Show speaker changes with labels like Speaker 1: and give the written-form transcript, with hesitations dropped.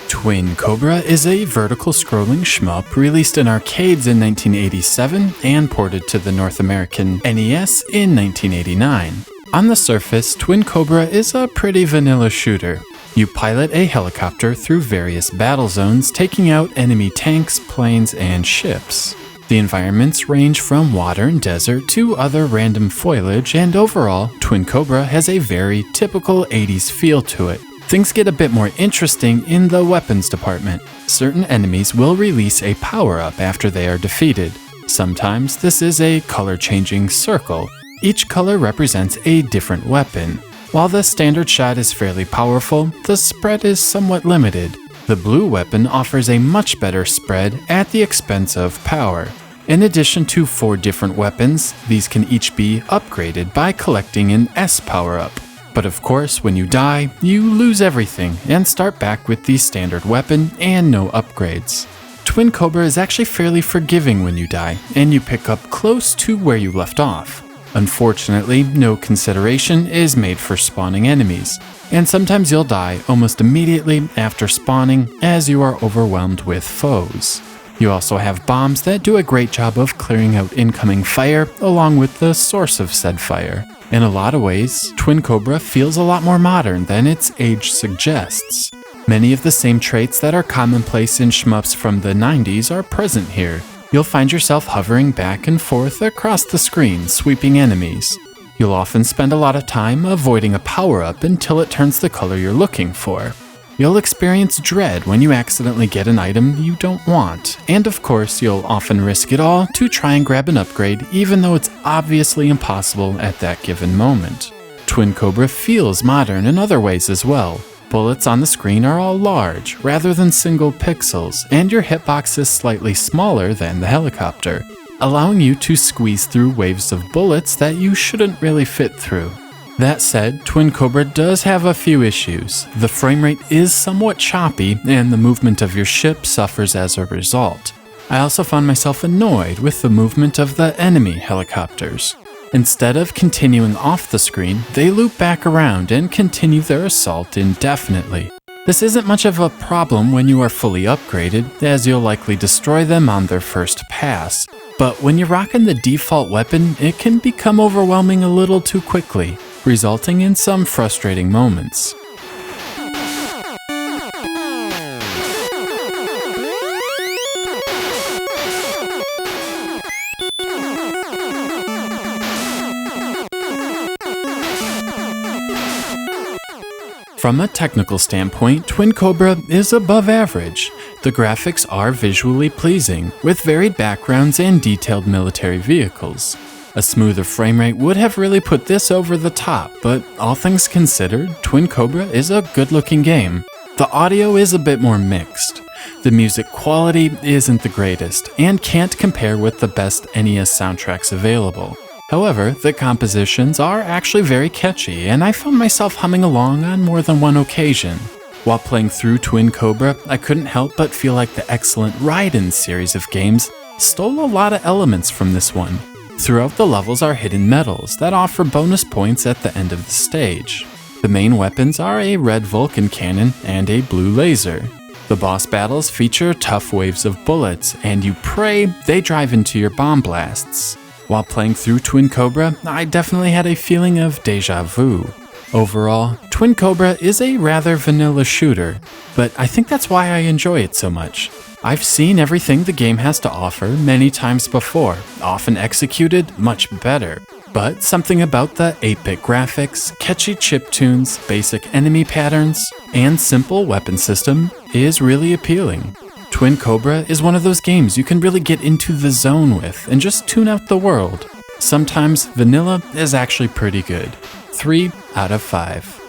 Speaker 1: Twin Cobra is a vertical scrolling shmup released in arcades in 1987 and ported to the North American NES in 1989. On the surface, Twin Cobra is a pretty vanilla shooter. You pilot a helicopter through various battle zones, taking out enemy tanks, planes, and ships. The environments range from water and desert to other random foliage, and overall, Twin Cobra has a very typical 80s feel to it. Things get a bit more interesting in the weapons department. Certain enemies will release a power-up after they are defeated. Sometimes this is a color-changing circle. Each color represents a different weapon. While the standard shot is fairly powerful, the spread is somewhat limited. The blue weapon offers a much better spread at the expense of power. In addition to 4 different weapons, these can each be upgraded by collecting an S power-up. But of course, when you die, you lose everything and start back with the standard weapon and no upgrades. Twin Cobra is actually fairly forgiving when you die, and you pick up close to where you left off. Unfortunately, no consideration is made for spawning enemies, and sometimes you'll die almost immediately after spawning as you are overwhelmed with foes. You also have bombs that do a great job of clearing out incoming fire along with the source of said fire. In a lot of ways, Twin Cobra feels a lot more modern than its age suggests. Many of the same traits that are commonplace in shmups from the 90s are present here. You'll find yourself hovering back and forth across the screen, sweeping enemies. You'll often spend a lot of time avoiding a power-up until it turns the color you're looking for. You'll experience dread when you accidentally get an item you don't want, and of course you'll often risk it all to try and grab an upgrade even though it's obviously impossible at that given moment. Twin Cobra feels modern in other ways as well. Bullets on the screen are all large, rather than single pixels, and your hitbox is slightly smaller than the helicopter, allowing you to squeeze through waves of bullets that you shouldn't really fit through. That said, Twin Cobra does have a few issues. The frame rate is somewhat choppy, and the movement of your ship suffers as a result. I also found myself annoyed with the movement of the enemy helicopters. Instead of continuing off the screen, they loop back around and continue their assault indefinitely. This isn't much of a problem when you are fully upgraded, as you'll likely destroy them on their first pass. But when you're rocking the default weapon, it can become overwhelming a little too quickly, resulting in some frustrating moments. From a technical standpoint, Twin Cobra is above average. The graphics are visually pleasing, with varied backgrounds and detailed military vehicles. A smoother frame rate would have really put this over the top, but all things considered, Twin Cobra is a good-looking game. The audio is a bit more mixed. The music quality isn't the greatest, and can't compare with the best NES soundtracks available. However, the compositions are actually very catchy, and I found myself humming along on more than one occasion. While playing through Twin Cobra, I couldn't help but feel like the excellent Raiden series of games stole a lot of elements from this one. Throughout the levels are hidden medals that offer bonus points at the end of the stage. The main weapons are a red Vulcan cannon and a blue laser. The boss battles feature tough waves of bullets, and you pray they drive into your bomb blasts. While playing through Twin Cobra, I definitely had a feeling of deja vu. Overall, Twin Cobra is a rather vanilla shooter, but I think that's why I enjoy it so much. I've seen everything the game has to offer many times before, often executed much better. But something about the 8-bit graphics, catchy chiptunes, basic enemy patterns, and simple weapon system is really appealing. Twin Cobra is one of those games you can really get into the zone with and just tune out the world. Sometimes vanilla is actually pretty good. 3 out of 5.